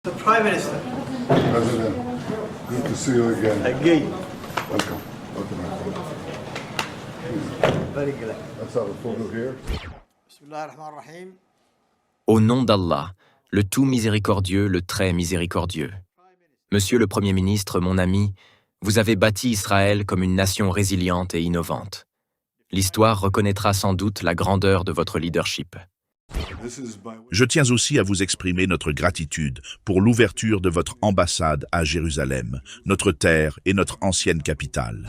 The Prime Minister. President, good to see you again. Again. Welcome. Welcome, my friend. Very glad. Let's have a photo here. Bismillah ar-Rahman ar-Rahim. Au nom d'Allah, le tout miséricordieux, le très miséricordieux. Monsieur le Premier ministre, mon ami, vous avez bâti Israël comme une nation résiliente et innovante. L'histoire reconnaîtra sans doute la grandeur de votre leadership. Je tiens aussi à vous exprimer notre gratitude pour l'ouverture de votre ambassade à Jérusalem, notre terre et notre ancienne capitale.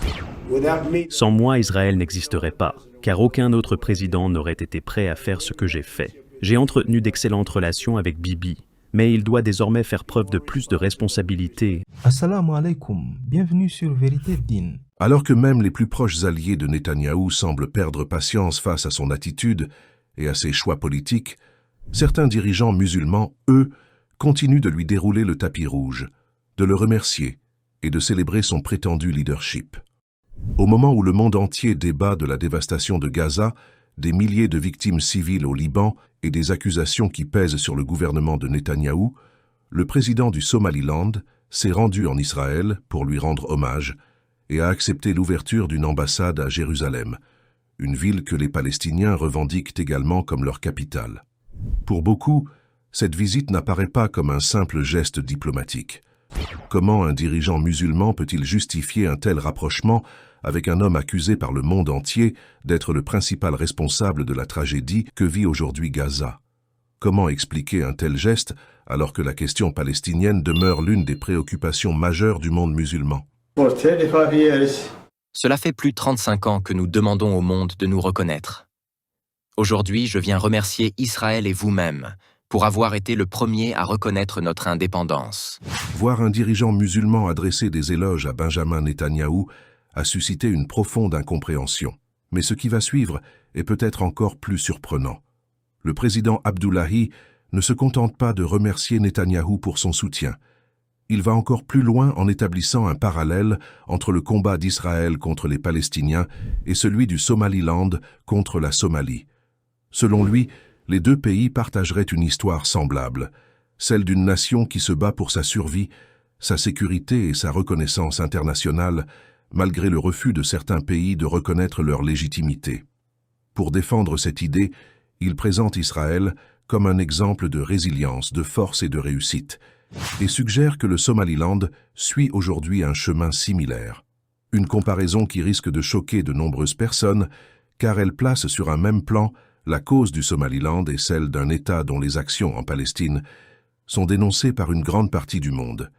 Sans moi, Israël n'existerait pas, car aucun autre président n'aurait été prêt à faire ce que j'ai fait. J'ai entretenu d'excellentes relations avec Bibi, mais il doit désormais faire preuve de plus de responsabilité. Assalamu alaikum, bienvenue sur Vérité Din. Alors que même les plus proches alliés de Netanyahou semblent perdre patience face à son attitude et à ses choix politiques, certains dirigeants musulmans, eux, continuent de lui dérouler le tapis rouge, de le remercier et de célébrer son prétendu leadership. Au moment où le monde entier débat de la dévastation de Gaza, des milliers de victimes civiles au Liban et des accusations qui pèsent sur le gouvernement de Netanyahou, le président du Somaliland s'est rendu en Israël pour lui rendre hommage et a accepté l'ouverture d'une ambassade à Jérusalem, une ville que les Palestiniens revendiquent également comme leur capitale. Pour beaucoup, cette visite n'apparaît pas comme un simple geste diplomatique. Comment un dirigeant musulman peut-il justifier un tel rapprochement avec un homme accusé par le monde entier d'être le principal responsable de la tragédie que vit aujourd'hui Gaza? Comment expliquer un tel geste alors que la question palestinienne demeure l'une des préoccupations majeures du monde musulman? For 35 years, Cela fait plus de 35 ans que nous demandons au monde de nous reconnaître. Aujourd'hui, je viens remercier Israël et vous-même pour avoir été le premier à reconnaître notre indépendance. Voir un dirigeant musulman adresser des éloges à Benjamin Netanyahou a suscité une profonde incompréhension. Mais ce qui va suivre est peut-être encore plus surprenant. Le président Abdullahi ne se contente pas de remercier Netanyahou pour son soutien. Il va encore plus loin en établissant un parallèle entre le combat d'Israël contre les Palestiniens et celui du Somaliland contre la Somalie. Selon lui, les deux pays partageraient une histoire semblable, celle d'une nation qui se bat pour sa survie, sa sécurité et sa reconnaissance internationale, malgré le refus de certains pays de reconnaître leur légitimité. Pour défendre cette idée, il présente Israël comme un exemple de résilience, de force et de réussite, et suggère que le Somaliland suit aujourd'hui un chemin similaire. Une comparaison qui risque de choquer de nombreuses personnes, car elle place sur un même plan la cause du Somaliland et celle d'un État dont les actions en Palestine sont dénoncées par une grande partie du monde.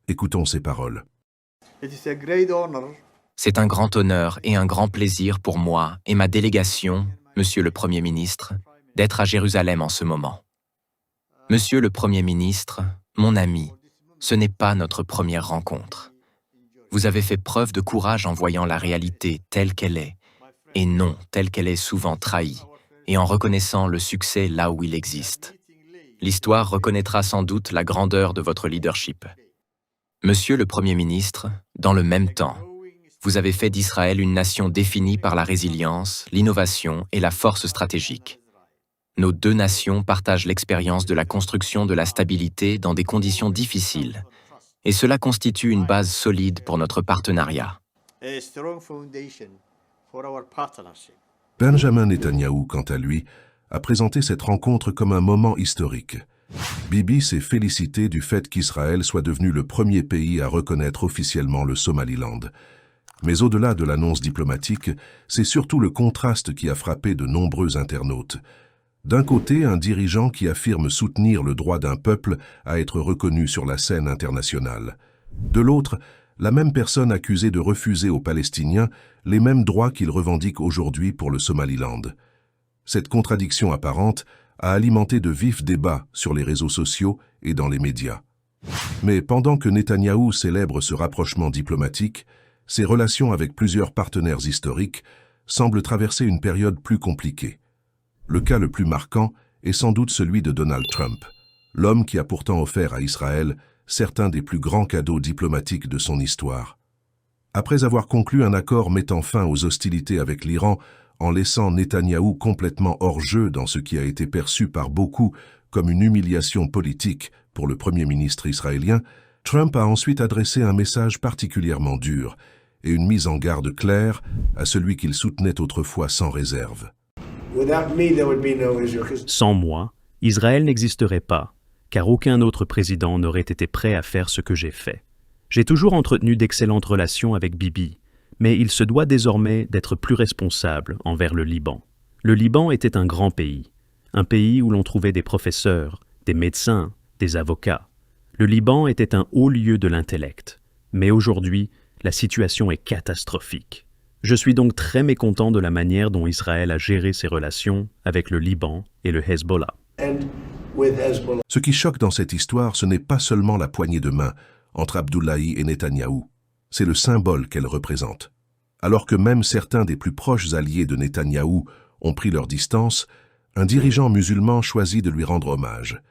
Écoutons ces paroles. it is a great honor C'est un grand honneur et un grand plaisir pour moi et ma délégation, Monsieur le Premier ministre, d'être à Jérusalem en ce moment. Monsieur le Premier ministre, mon ami, ce n'est pas notre première rencontre. Vous avez fait preuve de courage en voyant la réalité telle qu'elle est, et non telle qu'elle est souvent trahie, et en reconnaissant le succès là où il existe. L'histoire reconnaîtra sans doute la grandeur de votre leadership. Monsieur le Premier ministre, dans le même temps, vous avez fait d'Israël une nation définie par la résilience, l'innovation et la force stratégique. Nos deux nations partagent l'expérience de la construction de la stabilité dans des conditions difficiles, et cela constitue une base solide pour notre partenariat. a strong foundation for our partnership. Benjamin Netanyahou, quant à lui, a présenté cette rencontre comme un moment historique. Bibi s'est félicité du fait qu'Israël soit devenu le premier pays à reconnaître officiellement le Somaliland. Mais au-delà de l'annonce diplomatique, c'est surtout le contraste qui a frappé de nombreux internautes. D'un côté, un dirigeant qui affirme soutenir le droit d'un peuple à être reconnu sur la scène internationale. De l'autre, la même personne accusée de refuser aux Palestiniens les mêmes droits qu'ils revendiquent aujourd'hui pour le Somaliland. Cette contradiction apparente a alimenté de vifs débats sur les réseaux sociaux et dans les médias. Mais pendant que Netanyahou célèbre ce rapprochement diplomatique, ses relations avec plusieurs partenaires historiques semblent traverser une période plus compliquée. Le cas le plus marquant est sans doute celui de Donald Trump, l'homme qui a pourtant offert à Israël certains des plus grands cadeaux diplomatiques de son histoire. Après avoir conclu un accord mettant fin aux hostilités avec l'Iran en laissant Netanyahou complètement hors jeu dans ce qui a été perçu par beaucoup comme une humiliation politique pour le Premier ministre israélien, Trump a ensuite adressé un message particulièrement dur et une mise en garde claire à celui qu'il soutenait autrefois sans réserve. Sans moi, Israël n'existerait pas, car aucun autre président n'aurait été prêt à faire ce que j'ai fait. J'ai toujours entretenu d'excellentes relations avec Bibi, mais il se doit désormais d'être plus responsable envers le Liban. Le Liban était un grand pays où l'on trouvait des professeurs, des médecins, des avocats. Le Liban était un haut lieu de l'intellect, mais aujourd'hui, la situation est catastrophique. Je suis donc très mécontent de la manière dont Israël a géré ses relations avec le Liban et le Hezbollah. Ce qui choque dans cette histoire, ce n'est pas seulement la poignée de main entre Abdoulaye et Netanyahou, c'est le symbole qu'elle représente. Alors que même certains des plus proches alliés de Netanyahou ont pris leur distance, un dirigeant musulman choisit de lui rendre hommage,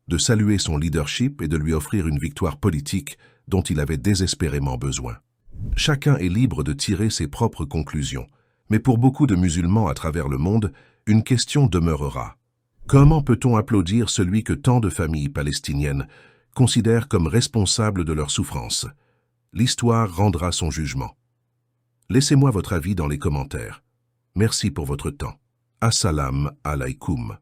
de saluer son leadership et de lui offrir une victoire politique dont il avait désespérément besoin. Chacun est libre de tirer ses propres conclusions, mais pour beaucoup de musulmans à travers le monde, une question demeurera. Comment peut-on applaudir celui que tant de familles palestiniennes considèrent comme responsable de leur souffrance? L'histoire rendra son jugement. Laissez-moi votre avis dans les commentaires. Merci pour votre temps. Assalamu alaikum.